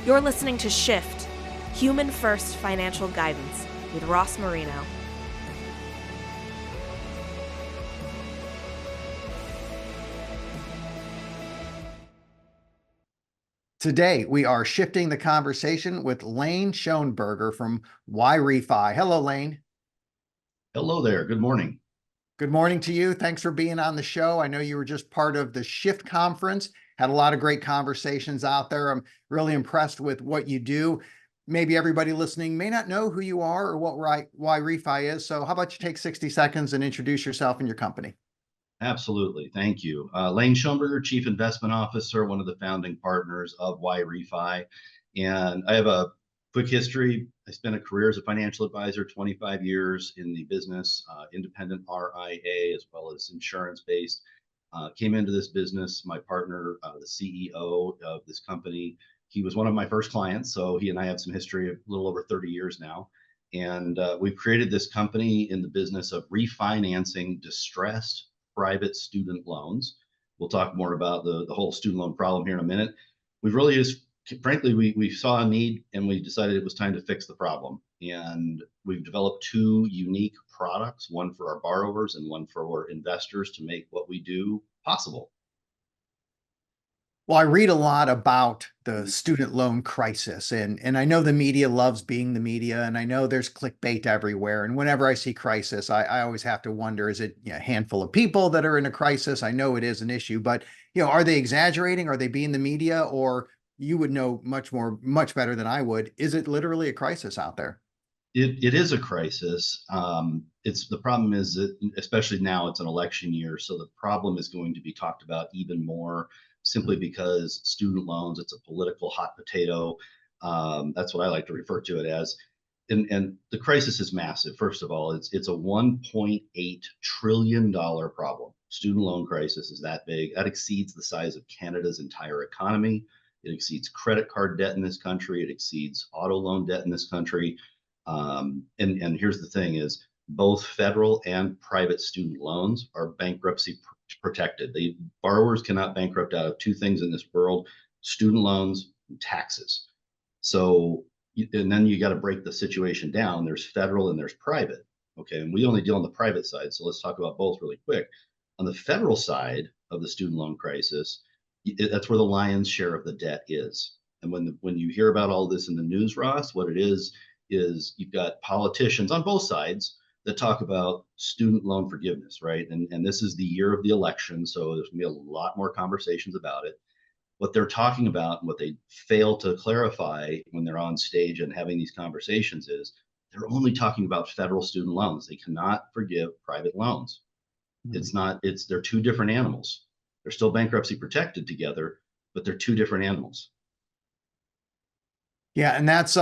You're listening to Shift, Human First Financial Guidance with Ross Marino. Today, we are shifting the conversation with Lane Schoenberger from YRefi. Hello, Lane. Hello there. Good morning. Good morning to you. Thanks for being on the show. I know you were just part of the Shift conference, had a lot of great conversations out there. I'm really impressed with what you do. Maybe everybody listening may not know who you are or what YRefi is. So how about you take 60 seconds and introduce yourself and your company? Absolutely. Thank you. Lane Schoenberger, Chief Investment Officer, one of the founding partners of YRefi. And I have a quick history. I spent a career as a financial advisor, 25 years in the business, independent RIA, as well as insurance based. Came into this business, my partner, the CEO of this company, he was one of my first clients. So he and I have some history of a little over 30 years now. And we've created this company in the business of refinancing distressed private student loans. We'll talk more about the whole student loan problem here in a minute. We've really just, frankly, we saw a need and we decided it was time to fix the problem. And we've developed two unique products, one for our borrowers and one for our investors to make what we do possible. Well, I read a lot about the student loan crisis, and I know the media loves being the media, and I know there's clickbait everywhere. And whenever I see crisis, I always have to wonder, is it a handful of people that are in a crisis? I know it is an issue, but are they exaggerating? Are they being the media? Or you would know much better than I would. Is it literally a crisis out there? It is a crisis. It's the problem is that, especially now, it's an election year, so the problem is going to be talked about even more, simply because student loans, it's a political hot potato. That's what I like to refer to it as. And the crisis is massive. First of all, it's a $1.8 trillion problem. Student loan crisis is that big. That exceeds the size of Canada's entire economy. It exceeds credit card debt in this country. It exceeds auto loan debt in this country. And here's the thing is both federal and private student loans are bankruptcy protected. The borrowers cannot bankrupt out of two things in this world: student loans and taxes. So, and then you got to break the situation down. There's federal and there's private. Okay. And we only deal on the private side. So let's talk about both really quick. On the federal side of the student loan crisis, that's where the lion's share of the debt is. And when you hear about all this in the news, Ross, what it is you've got politicians on both sides that talk about student loan forgiveness, right? And this is the year of the election, so there's gonna be a lot more conversations about it. What they're talking about and what they fail to clarify when they're on stage and having these conversations is they're only talking about federal student loans. They cannot forgive private loans. They're two different animals. They're still bankruptcy protected together, but they're two different animals. Yeah, and that's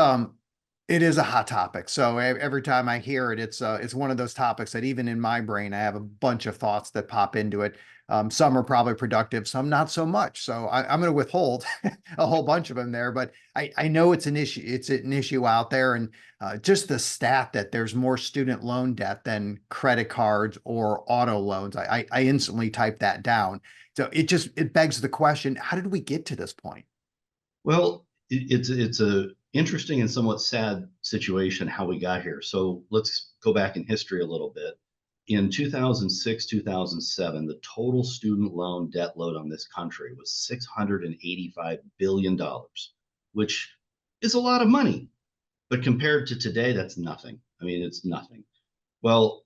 it is a hot topic. So every time I hear it, it's one of those topics that even in my brain, I have a bunch of thoughts that pop into it. Some are probably productive, some not so much. So I'm going to withhold a whole bunch of them there. But I know it's an issue. It's an issue out there, and just the stat that there's more student loan debt than credit cards or auto loans. I instantly type that down. So it begs the question: how did we get to this point? Well, it's a interesting and somewhat sad situation how we got here. So let's go back in history a little bit. In 2006, 2007, the total student loan debt load on this country was $685 billion, which is a lot of money. But compared to today, that's nothing. I mean, it's nothing. Well,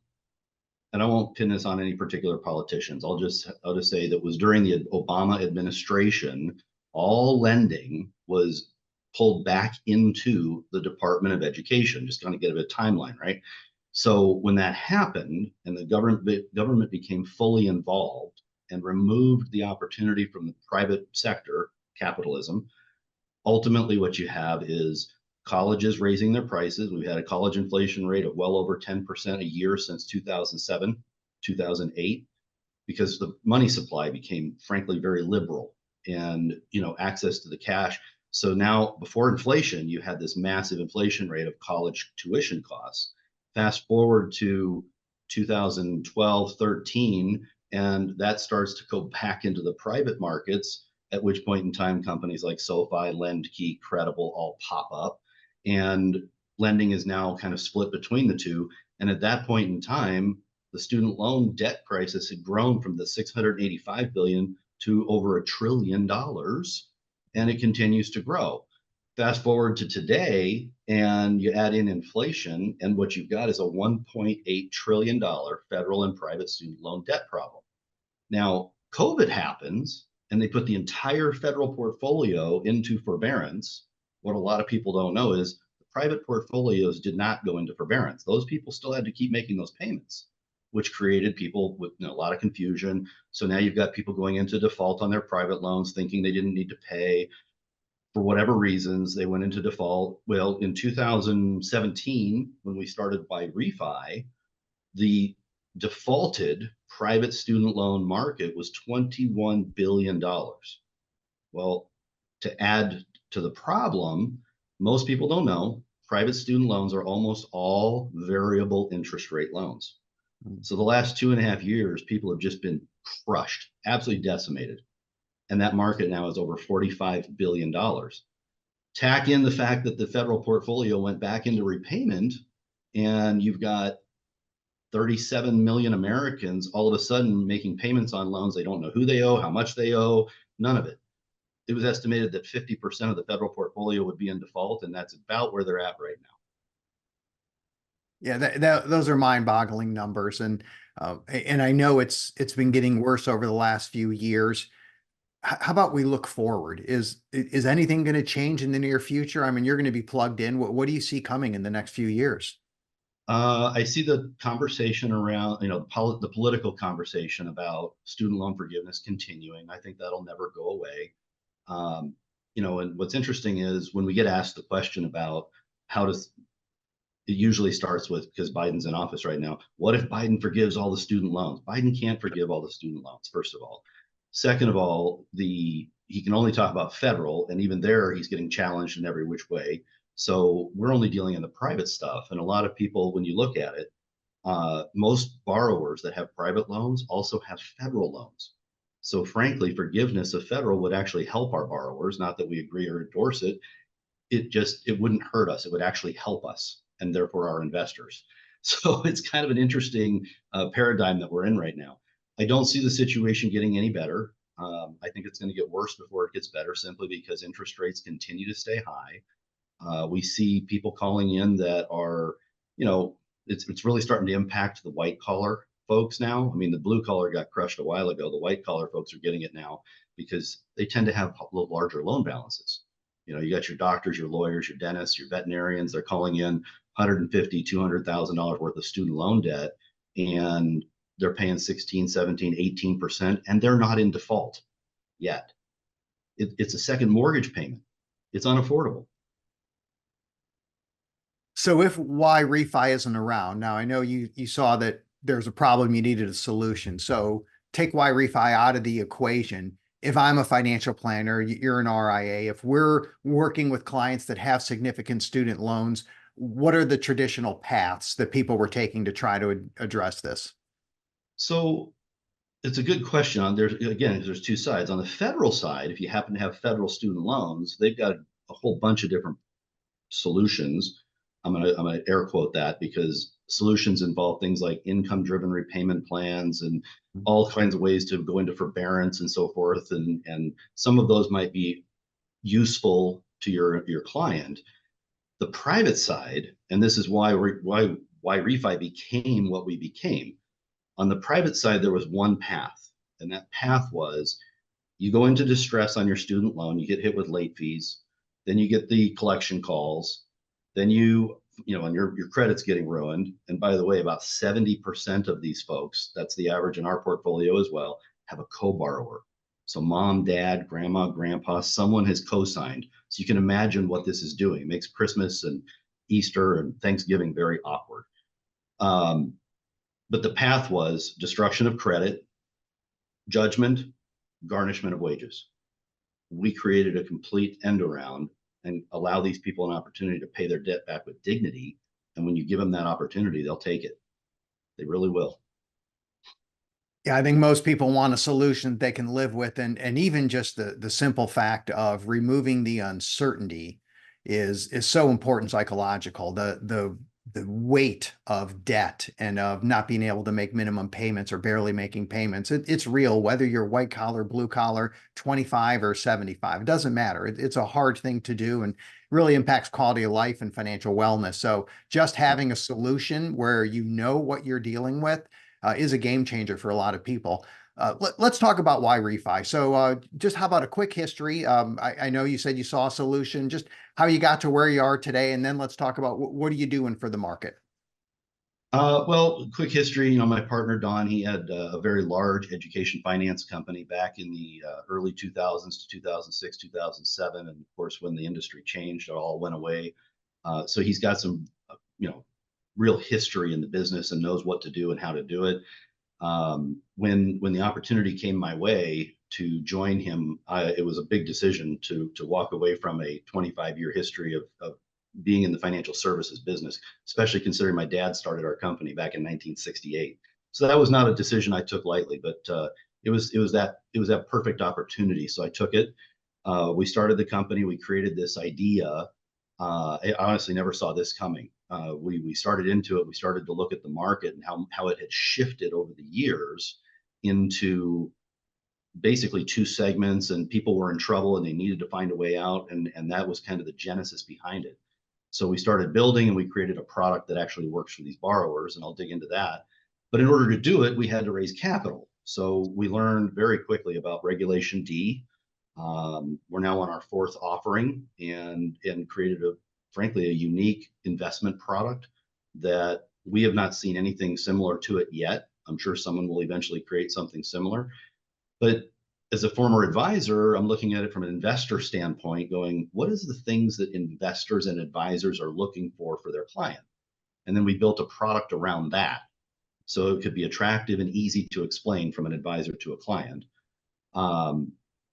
and I won't pin this on any particular politicians. I'll just say that was during the Obama administration, all lending was pulled back into the Department of Education. Just kind of get a timeline, right? So when that happened and the government became fully involved and removed the opportunity from the private sector, capitalism, ultimately what you have is colleges raising their prices. We've had a college inflation rate of well over 10% a year since 2007, 2008, because the money supply became frankly very liberal and access to the cash. So now before inflation, you had this massive inflation rate of college tuition costs. Fast forward to 2012, 13, and that starts to go back into the private markets at which point in time companies like SoFi, LendKey, Credible all pop up, and lending is now kind of split between the two. And at that point in time, the student loan debt crisis had grown from the 685 billion to over $1 trillion, and it continues to grow. Fast forward to today, and you add in inflation, and what you've got is a $1.8 trillion federal and private student loan debt problem. Now, COVID happens, and they put the entire federal portfolio into forbearance. What a lot of people don't know is the private portfolios did not go into forbearance. Those people still had to keep making those payments, which created people with a lot of confusion. So now you've got people going into default on their private loans, thinking they didn't need to pay. For whatever reasons, they went into default. Well, in 2017, when we started YRefi, the defaulted private student loan market was $21 billion. Well, to add to the problem, most people don't know, private student loans are almost all variable interest rate loans. So the last 2.5 years, people have just been crushed, absolutely decimated. And that market now is over $45 billion. Tack in the fact that the federal portfolio went back into repayment, and you've got 37 million Americans all of a sudden making payments on loans. They don't know who they owe, how much they owe, none of it. It was estimated that 50% of the federal portfolio would be in default, and that's about where they're at right now. Yeah, those are mind-boggling numbers, and I know it's been getting worse over the last few years. How about we look forward? Is anything going to change in the near future? I mean, you're going to be plugged in. What do you see coming in the next few years? I see the conversation around, the political conversation about student loan forgiveness continuing. I think that'll never go away. And what's interesting is when we get asked the question about it usually starts with, because Biden's in office right now, what if Biden forgives all the student loans? Biden can't forgive all the student loans, first of all. Second of all, he can only talk about federal, and even there, he's getting challenged in every which way. So we're only dealing in the private stuff. And a lot of people, when you look at it, most borrowers that have private loans also have federal loans. So frankly, forgiveness of federal would actually help our borrowers, not that we agree or endorse it. It wouldn't hurt us. It would actually help us, and therefore our investors. So it's kind of an interesting paradigm that we're in right now. I don't see the situation getting any better. I think it's going to get worse before it gets better, simply because interest rates continue to stay high. We see people calling in that are, it's really starting to impact the white collar folks now. I mean, the blue collar got crushed a while ago. The white collar folks are getting it now because they tend to have a little larger loan balances. You got your doctors, your lawyers, your dentists, your veterinarians. They're calling in $150,000, $200,000 worth of student loan debt, and they're paying 16, 17, 18%, and they're not in default yet. It's a second mortgage payment. It's unaffordable. So if YRefi isn't around, now I know you saw that there's a problem, you needed a solution. So take YRefi out of the equation. If I'm a financial planner, you're an RIA, if we're working with clients that have significant student loans, what are the traditional paths that people were taking to try to address this? So it's a good question. There's two sides. On the federal side, if you happen to have federal student loans, they've got a whole bunch of different solutions. I'm gonna air quote that, because solutions involve things like income-driven repayment plans and all kinds of ways to go into forbearance and so forth. And some of those might be useful to your client. The private side, and this is why YRefi became what we became. On the private side, there was one path, and that path was you go into distress on your student loan, you get hit with late fees, then you get the collection calls, then and your credit's getting ruined. And by the way, about 70% of these folks, that's the average in our portfolio as well, have a co-borrower. So mom, dad, grandma, grandpa, someone has co-signed. So you can imagine what this is doing. It makes Christmas and Easter and Thanksgiving very awkward. But the path was destruction of credit, judgment, garnishment of wages. We created a complete end around and allow these people an opportunity to pay their debt back with dignity. And when you give them that opportunity, they'll take it. They really will. Yeah, I think most people want a solution they can live with, and even just the simple fact of removing the uncertainty is so important psychological. The weight of debt and of not being able to make minimum payments or barely making payments. It's real, whether you're white collar, blue collar, 25 or 75. It doesn't matter. It's a hard thing to do and really impacts quality of life and financial wellness. So just having a solution where you know what you're dealing with is a game changer for a lot of people. Let's talk about why refi. So just how about a quick history? I know you said you saw a solution, just how you got to where you are today, and then let's talk about what are you doing for the market? Well, quick history, my partner, Don, he had a very large education finance company back in the early 2000s to 2006, 2007. And of course, when the industry changed, it all went away. So he's got some, real history in the business and knows what to do and how to do it. When the opportunity came my way to join him, it was a big decision to walk away from a 25-year history of being in the financial services business, especially considering my dad started our company back in 1968. So that was not a decision I took lightly, but it was that perfect opportunity. So I took it. We started the company. We created this idea. I honestly never saw this coming. We started into it. We started to look at the market and how it had shifted over the years into basically two segments, and people were in trouble and they needed to find a way out. And that was kind of the genesis behind it. So we started building and we created a product that actually works for these borrowers, and I'll dig into that. But in order to do it, we had to raise capital. So we learned very quickly about Regulation D. We're now on our fourth offering and created frankly, a unique investment product that we have not seen anything similar to it yet. I'm sure someone will eventually create something similar. But as a former advisor, I'm looking at it from an investor standpoint, going, what is the things that investors and advisors are looking for their client? And then we built a product around that. So it could be attractive and easy to explain from an advisor to a client.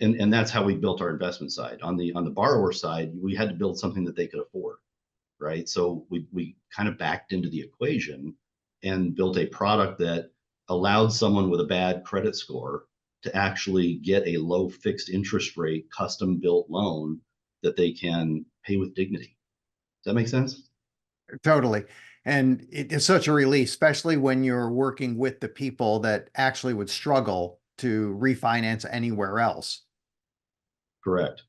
And that's how we built our investment side. On the borrower side, we had to build something that they could afford, right? So we kind of backed into the equation and built a product that allowed someone with a bad credit score to actually get a low fixed interest rate, custom built loan that they can pay with dignity. Does that make sense? Totally. And it is such a relief, especially when you're working with the people that actually would struggle to refinance anywhere else. Correct.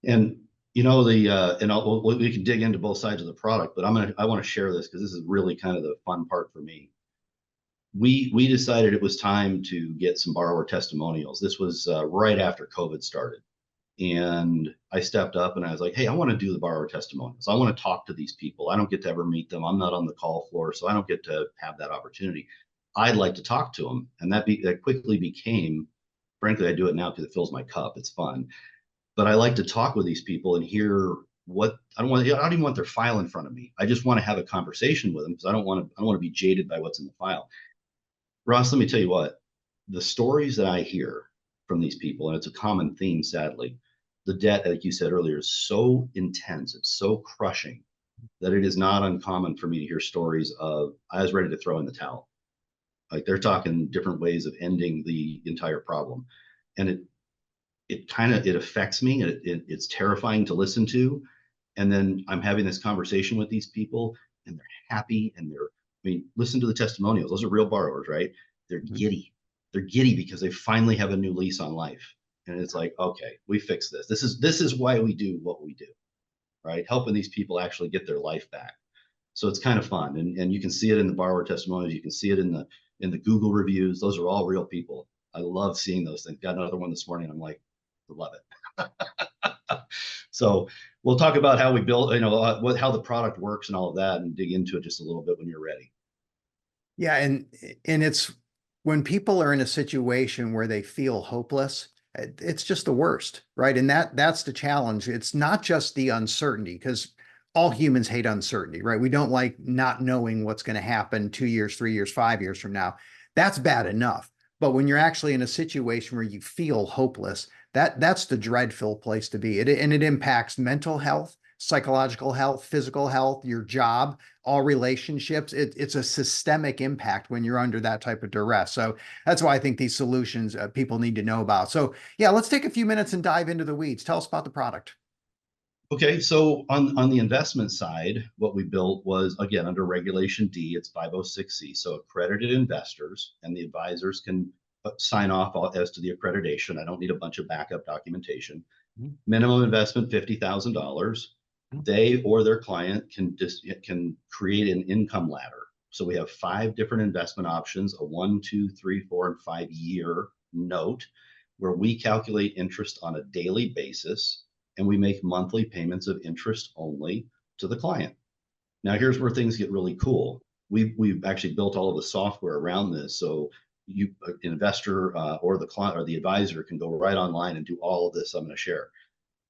And we can dig into both sides of the product, but I want to share this because this is really kind of the fun part for me. We decided it was time to get some borrower testimonials. This was right after COVID started. And I stepped up and I was like, hey, I want to do the borrower testimonials. I want to talk to these people. I don't get to ever meet them. I'm not on the call floor, so I don't get to have that opportunity. I'd like to talk to them. And that quickly became, frankly, I do it now because it fills my cup. It's fun. But I like to talk with these people and hear what I don't even want their file in front of me. I just want to have a conversation with them because I don't want to be jaded by what's in the file. Ross, let me tell you what, the stories that I hear from these people, and it's a common theme, sadly, the debt, like you said earlier, is so intense, it's so crushing that it is not uncommon for me to hear stories of, I was ready to throw in the towel. Like they're talking different ways of ending the entire problem. And it affects me. It's terrifying to listen to. And then I'm having this conversation with these people and they're happy and listen to the testimonials. Those are real borrowers, right? They're giddy. They're giddy because they finally have a new lease on life. And it's like, okay, we fixed this. This is why we do what we do, right? Helping these people actually get their life back. So it's kind of fun. And you can see it in the borrower testimonials. You can see it in the Google reviews. Those are all real people. I love seeing those things. Got another one this morning. I'm like, love it. So we'll talk about how we build, how the product works and all of that, and dig into it just a little bit when you're ready. Yeah, and it's when people are in a situation where they feel hopeless, it's just the worst, right? And that's the challenge. It's not just the uncertainty, because all humans hate uncertainty, right? We don't like not knowing what's going to happen 2 years, 3 years, 5 years from now. That's bad enough. But when you're actually in a situation where you feel hopeless, that's the dreadful place to be. And it impacts mental health, psychological health, physical health, your job, all relationships. It's a systemic impact when you're under that type of duress. So that's why I think these solutions people need to know about. So yeah, let's take a few minutes and dive into the weeds. Tell us about the product. Okay, so on the investment side, what we built was, again, under Regulation D, it's 506C. So accredited investors and the advisors can sign off as to the accreditation. I don't need a bunch of backup documentation. Mhm. Minimum investment $50,000. They or their client can create an income ladder. So we have 5 different investment options: a 1, 2, 3, 4, and 5 year note, where we calculate interest on a daily basis, and we make monthly payments of interest only to the client. Now, here's where things get really cool. We've actually built all of the software around this, so an investor or the client or the advisor can go right online and do all of this I'm going to share.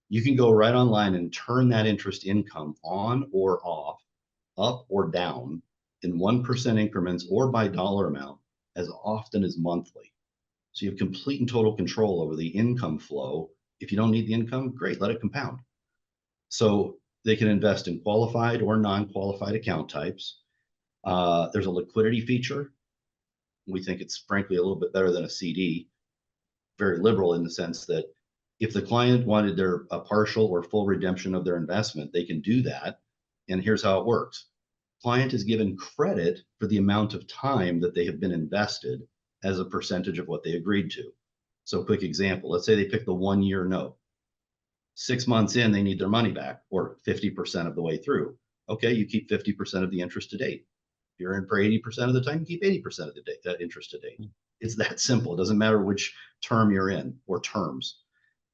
You can go right online and turn that interest income on or off, up or down, in 1% increments or by dollar amount, as often as monthly. So you have complete and total control over the income flow. If you don't need the income, great, let it compound. So they can invest in qualified or non-qualified account types. There's a liquidity feature. We think it's frankly a little bit better than a CD, very liberal in the sense that if the client wanted a partial or full redemption of their investment, they can do that. And here's how it works. Client is given credit for the amount of time that they have been invested as a percentage of what they agreed to. So quick example, let's say they pick the 1 year note. 6 months in, they need their money back, or 50% of the way through. Okay, you keep 50% of the interest to date. If you're in for 80% of the time, you keep 80% of that interest to date. It's that simple. It doesn't matter which term you're in or terms.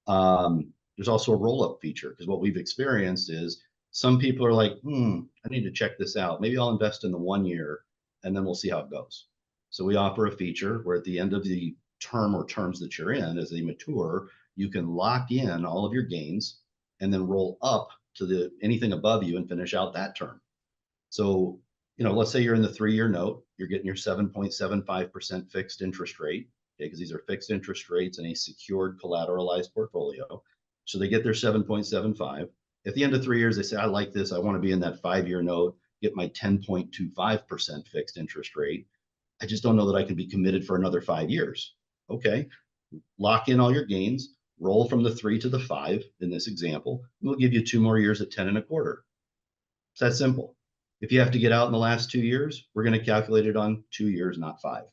There's also a roll-up feature, because what we've experienced is some people are like, I need to check this out. Maybe I'll invest in the 1 year and then we'll see how it goes. So we offer a feature where at the end of the term or terms that you're in, as they mature, you can lock in all of your gains and then roll up to anything above you and finish out that term. So, let's say you're in the 3-year note, you're getting your 7.75% fixed interest rate, because these are fixed interest rates in a secured collateralized portfolio. So they get their 7.75. At the end of 3 years, they say, I like this. I want to be in that 5-year note, get my 10.25% fixed interest rate. I just don't know that I can be committed for another 5 years. Okay, lock in all your gains, roll from the 3 to the 5 in this example, and we'll give you 2 more years at 10.25. It's that simple. If you have to get out in the last 2 years, we're going to calculate it on 2 years, not 5.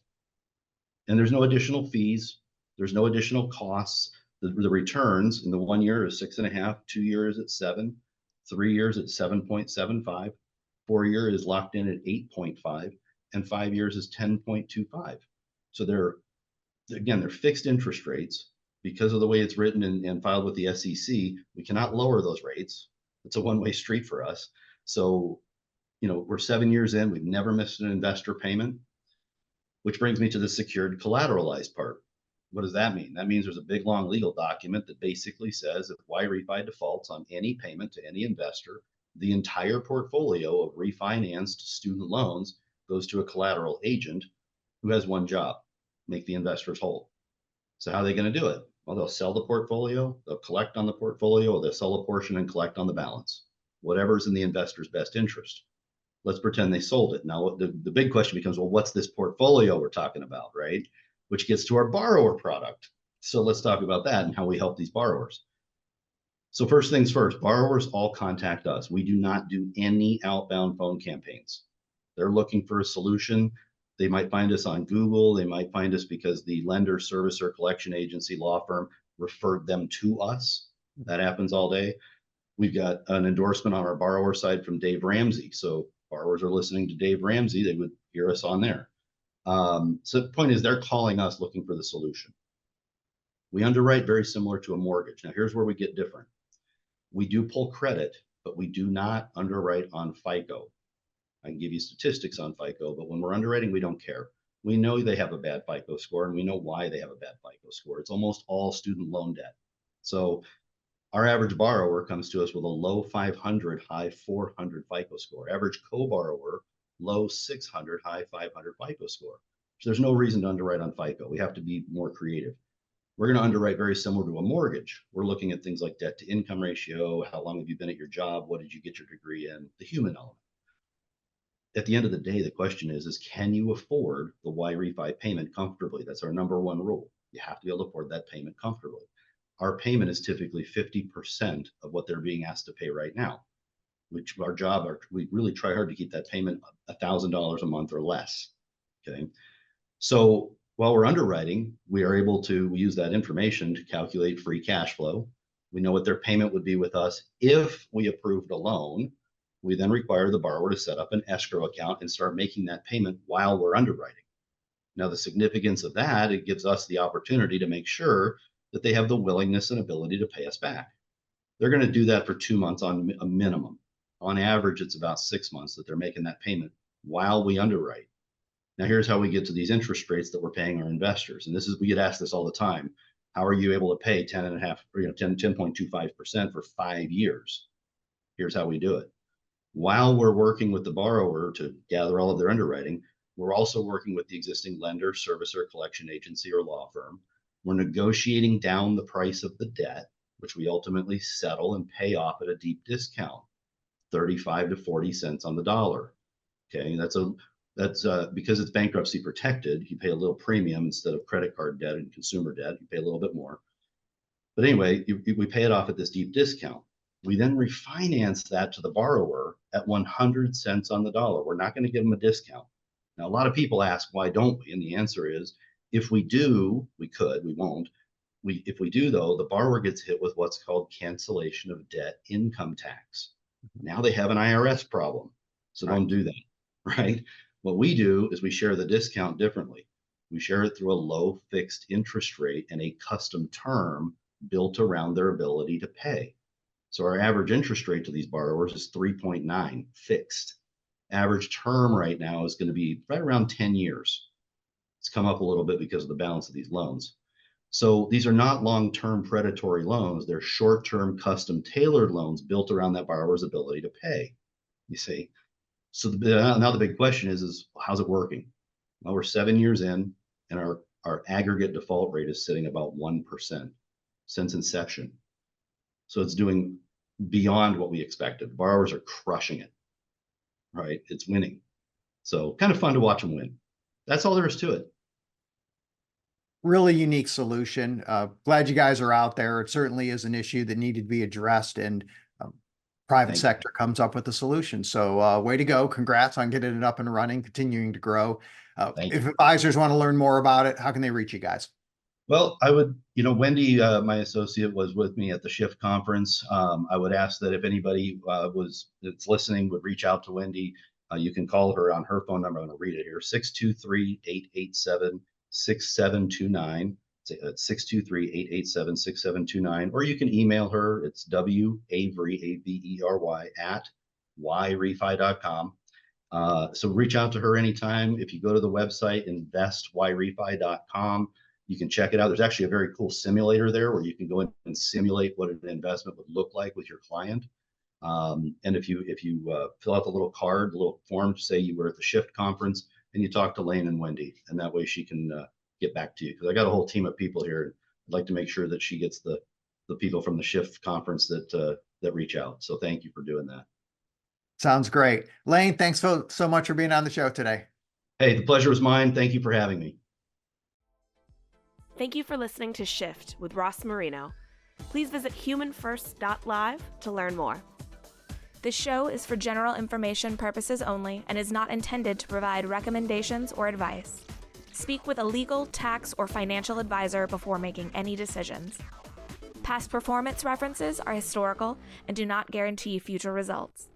And there's no additional fees. There's no additional costs. The returns in the 1 year is 6.5, 2 years at 7, 3 years at 7.75, 4 year is locked in at 8.5, and 5 years is 10.25. So they're fixed interest rates. Because of the way it's written and filed with the SEC, we cannot lower those rates. It's a one-way street for us. So, we're 7 years in, we've never missed an investor payment, which brings me to the secured collateralized part. What does that mean? That means there's a big, long legal document that basically says if YRefi defaults on any payment to any investor, the entire portfolio of refinanced student loans goes to a collateral agent who has one job: make the investors whole. So how are they going to do it? Well, they'll sell the portfolio, they'll collect on the portfolio, or they'll sell a portion and collect on the balance, whatever's in the investor's best interest. Let's pretend they sold it. Now, the big question becomes, well, what's this portfolio we're talking about, right? Which gets to our borrower product. So let's talk about that and how we help these borrowers. So first things first, borrowers all contact us. We do not do any outbound phone campaigns. They're looking for a solution. They might find us on Google. They might find us because the lender, servicer, collection agency, law firm referred them to us. That happens all day. We've got an endorsement on our borrower side from Dave Ramsey. So borrowers are listening to Dave Ramsey, they would hear us on there. So the point is, they're calling us looking for the solution. We underwrite very similar to a mortgage. Now, here's where we get different. We do pull credit, but we do not underwrite on FICO. I can give you statistics on FICO, but when we're underwriting, we don't care. We know they have a bad FICO score, and we know why they have a bad FICO score. It's almost all student loan debt. So our average borrower comes to us with a low 500, high 400 FICO score. Average co-borrower, low 600, high 500 FICO score. So there's no reason to underwrite on FICO. We have to be more creative. We're going to underwrite very similar to a mortgage. We're looking at things like debt to income ratio, how long have you been at your job, what did you get your degree in, the human element. At the end of the day, the question is can you afford the Y-Refi payment comfortably? That's our number one rule. You have to be able to afford that payment comfortably. Our payment is typically 50% of what they're being asked to pay right now, which we really try hard to keep that payment $1,000 a month or less. Okay. So while we're underwriting, we are able to use that information to calculate free cash flow. We know what their payment would be with us if we approved a loan. We then require the borrower to set up an escrow account and start making that payment while we're underwriting. Now, the significance of that, it gives us the opportunity to make sure that they have the willingness and ability to pay us back. They're going to do that for 2 months on a minimum. On average, it's about 6 months that they're making that payment while we underwrite. Now, here's how we get to these interest rates that we're paying our investors. And we get asked this all the time. How are you able to pay 10.25% for 5 years? Here's how we do it. While we're working with the borrower to gather all of their underwriting, we're also working with the existing lender, servicer, collection agency, or law firm. We're negotiating down the price of the debt, which we ultimately settle and pay off at a deep discount, 35 to 40 cents on the dollar. Okay, that's because it's bankruptcy protected. You pay a little premium instead of credit card debt and consumer debt. You pay a little bit more. But anyway, we pay it off at this deep discount. We then refinance that to the borrower at 100 cents on the dollar. We're not going to give them a discount. Now, a lot of people ask, why don't we? And the answer is, if we do, we could, we won't. If we do, though, the borrower gets hit with what's called cancellation of debt income tax. Now they have an IRS problem. So don't do that, right? What we do is we share the discount differently. We share it through a low fixed interest rate and a custom term built around their ability to pay. So our average interest rate to these borrowers is 3.9 fixed. Average term right now is going to be right around 10 years. It's come up a little bit because of the balance of these loans. So these are not long-term predatory loans. They're short-term custom tailored loans built around that borrower's ability to pay, you see. So now the big question is how's it working? Well, we're 7 years in and our aggregate default rate is sitting about 1% since inception. So it's doing beyond what we expected. Borrowers are crushing it, right? It's winning. So kind of fun to watch them win. That's all there is to it. Really unique solution. Glad you guys are out there. It certainly is an issue that needed to be addressed, and private sector comes up with a solution. So way to go. Congrats on getting it up and running, continuing to grow. If advisors want to learn more about it, how can they reach you guys? Well, I would, Wendy, my associate, was with me at the Shift conference. I would ask that if anybody that's listening would reach out to Wendy. You can call her on her phone number. I'm going to read it here: 623-887-6729. It's 623-887-6729. Or you can email her. It's WAvery, AVERY, at yrefi.com. So reach out to her anytime. If you go to the website, investyrefi.com, you can check it out. There's actually a very cool simulator there where you can go in and simulate what an investment would look like with your client. And if you fill out the little card, the little form to say you were at the Shift conference, and you talk to Lane and Wendy, and that way she can get back to you. Because I got a whole team of people here. I'd like to make sure that she gets the people from the Shift conference that reach out. So thank you for doing that. Sounds great. Lane, thanks so much for being on the show today. Hey, the pleasure was mine. Thank you for having me. Thank you for listening to Shift with Ross Marino. Please visit humanfirst.live to learn more. This show is for general information purposes only and is not intended to provide recommendations or advice. Speak with a legal, tax, or financial advisor before making any decisions. Past performance references are historical and do not guarantee future results.